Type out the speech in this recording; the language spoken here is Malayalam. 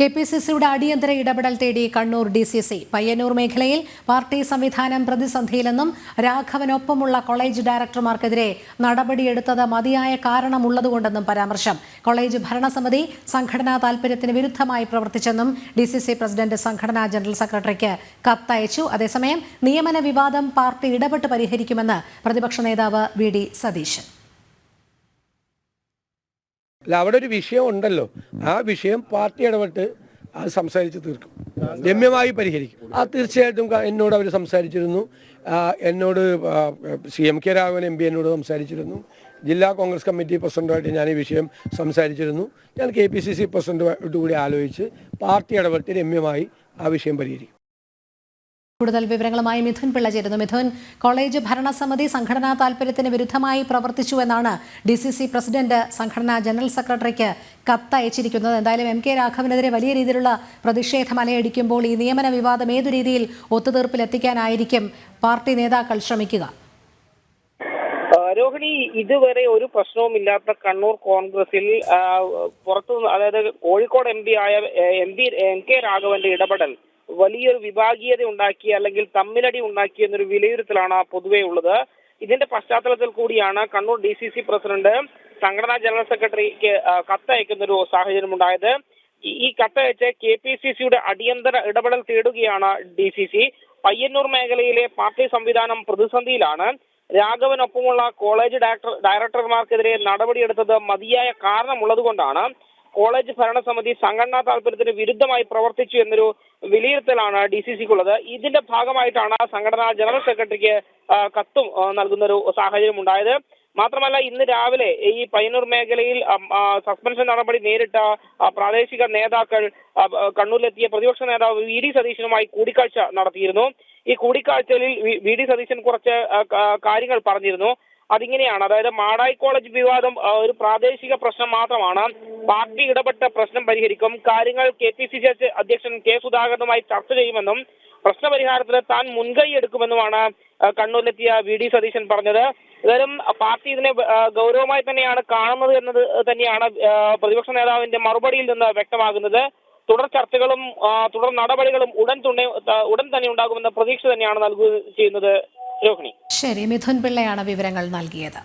കെപിസിസിയുടെ അടിയന്തര ഇടപെടൽ തേടി കണ്ണൂർ ഡിസിസി. പയ്യന്നൂർ മേഖലയിൽ പാർട്ടി സംവിധാനം പ്രതിസന്ധിയിലെന്നും രാഘവനൊപ്പമുള്ള കോളേജ് ഡയറക്ടർമാർക്കെതിരെ നടപടിയെടുത്തത് മതിയായ കാരണമുള്ളതുകൊണ്ടെന്നും പരാമർശം. കോളേജ് ഭരണസമിതി സംഘടനാ താൽപര്യത്തിന് വിരുദ്ധമായി പ്രവർത്തിച്ചെന്നും ഡിസിസി പ്രസിഡന്റ് സംഘടനാ ജനറൽ സെക്രട്ടറിക്ക് കത്തയച്ചു. അതേസമയം നിയമന വിവാദം പാർട്ടി ഇടപെട്ട് പരിഹരിക്കുമെന്ന് പ്രതിപക്ഷ നേതാവ് വി.ഡി. സതീശൻ. അവിടെ ഒരു വിഷയം ഉണ്ടല്ലോ, ആ വിഷയം പാർട്ടി ഇടപെട്ട് അത് സംസാരിച്ച് തീർക്കും, രമ്യമായി പരിഹരിക്കും. തീർച്ചയായിട്ടും എന്നോട് അവർ സംസാരിച്ചിരുന്നു. എന്നോട് CMK രാഘവൻ MP എന്നോട് സംസാരിച്ചിരുന്നു. ജില്ലാ കോൺഗ്രസ് കമ്മിറ്റി പ്രസിഡന്റുമായിട്ട് ഞാൻ ഈ വിഷയം സംസാരിച്ചിരുന്നു. ഞാൻ KPCC പ്രസിഡന്റുമായിട്ട് കൂടി ആലോചിച്ച് പാർട്ടി ഇടപെട്ട് രമ്യമായി ആ വിഷയം പരിഹരിക്കും. കൂടുതൽ വിവരങ്ങളുമായി മിഥുൻ പിള്ള ചേരുന്നു. മിഥുൻ, കോളേജ് ഭരണസമിതി സംഘടനാ താൽപര്യത്തിന് വിരുദ്ധമായി പ്രവർത്തിച്ചു എന്നാണ് DCC പ്രസിഡന്റ് സംഘടനാ ജനറൽ സെക്രട്ടറിക്ക് കത്തയച്ചിരിക്കുന്നത്. എന്തായാലും MK രാഘവനെതിരെ വലിയ രീതിയിലുള്ള പ്രതിഷേധം അലയടിക്കുമ്പോൾ ഈ നിയമന വിവാദം ഏതു രീതിയിൽ ഒത്തുതീർപ്പിലെത്തിക്കാനായിരിക്കും പാർട്ടി നേതാക്കൾ ശ്രമിക്കുക? രോഹിണി, ഇതുവരെ ഒരു പ്രശ്നവുമില്ലാത്ത കണ്ണൂർ കോൺഗ്രസിൽ പുറത്തു, അതായത് കോഴിക്കോട് MP ആയ MK രാഘവന്റെ ഇടപെടൽ വലിയൊരു വിഭാഗീയത ഉണ്ടാക്കി, അല്ലെങ്കിൽ തമ്മിലടി ഉണ്ടാക്കി എന്നൊരു വിലയിരുത്തലാണ് പൊതുവെ ഉള്ളത്. ഇതിന്റെ പശ്ചാത്തലത്തിൽ കൂടിയാണ് കണ്ണൂർ DCC പ്രസിഡന്റ് സംഘടനാ ജനറൽ സെക്രട്ടറിക്ക് കത്തയക്കുന്ന ഒരു സാഹചര്യം ഉണ്ടായത്. ഈ കത്തയച്ച് KPCCയുടെ അടിയന്തര ഇടപെടൽ തേടുകയാണ് DCC. പയ്യന്നൂർ മേഖലയിലെ പാർട്ടി സംവിധാനം പ്രതിസന്ധിയിലാണ്. രാഘവനൊപ്പമുള്ള കോളേജ് ഡയറക്ടർമാർക്കെതിരെ നടപടിയെടുത്തത് മതിയായ കാരണമുള്ളതുകൊണ്ടാണ് കോളേജ് ഭരണസമിതി സംഘടനാ താൽപര്യത്തിന് വിരുദ്ധമായി പ്രവർത്തിച്ചു എന്നൊരു വിലയിരുത്തലാണ് DCCക്കുള്ളത്. ഇതിന്റെ ഭാഗമായിട്ടാണ് സംഘടനാ ജനറൽ സെക്രട്ടറിക്ക് കത്തും നൽകുന്ന ഒരു സാഹചര്യം ഉണ്ടായത്. മാത്രമല്ല, ഇന്ന് രാവിലെ ഈ പയ്യന്നൂർ മേഖലയിൽ സസ്പെൻഷൻ നടപടി നേരിട്ട പ്രാദേശിക നേതാക്കൾ കണ്ണൂരിലെത്തിയ പ്രതിപക്ഷ നേതാവ് വി.ഡി. സതീശനുമായി കൂടിക്കാഴ്ച നടത്തിയിരുന്നു. ഈ കൂടിക്കാഴ്ചയിൽ വി.ഡി. സതീശൻ കുറച്ച് കാര്യങ്ങൾ പറഞ്ഞിരുന്നു. അതിങ്ങനെയാണ്, അതായത് മാടായി കോളേജ് വിവാദം ഒരു പ്രാദേശിക പ്രശ്നം മാത്രമാണ്, പാർട്ടി ഇടപെട്ട പ്രശ്നം പരിഹരിക്കും, കാര്യങ്ങൾ KPCC അധ്യക്ഷൻ K. സുധാകരനുമായി ചർച്ച ചെയ്യുമെന്നും പ്രശ്നപരിഹാരത്തിന് താൻ മുൻകൈ എടുക്കുമെന്നുമാണ് കണ്ണൂരിലെത്തിയ വി.ഡി. സതീശൻ പറഞ്ഞത്. ഏതായാലും പാർട്ടി ഇതിനെ ഗൗരവമായി തന്നെയാണ് കാണുന്നത് എന്നത് തന്നെയാണ് പ്രതിപക്ഷ നേതാവിന്റെ മറുപടിയിൽ നിന്ന് വ്യക്തമാകുന്നത്. തുടർ ചർച്ചകളും തുടർ നടപടികളും ഉടൻ തന്നെ ഉണ്ടാകുമെന്ന പ്രതീക്ഷ തന്നെയാണ് നൽകുകയും ചെയ്യുന്നത്. രോഹിണി. ശരി, മിഥുൻ പിള്ളയാണ് വിവരങ്ങൾ നൽകിയത്.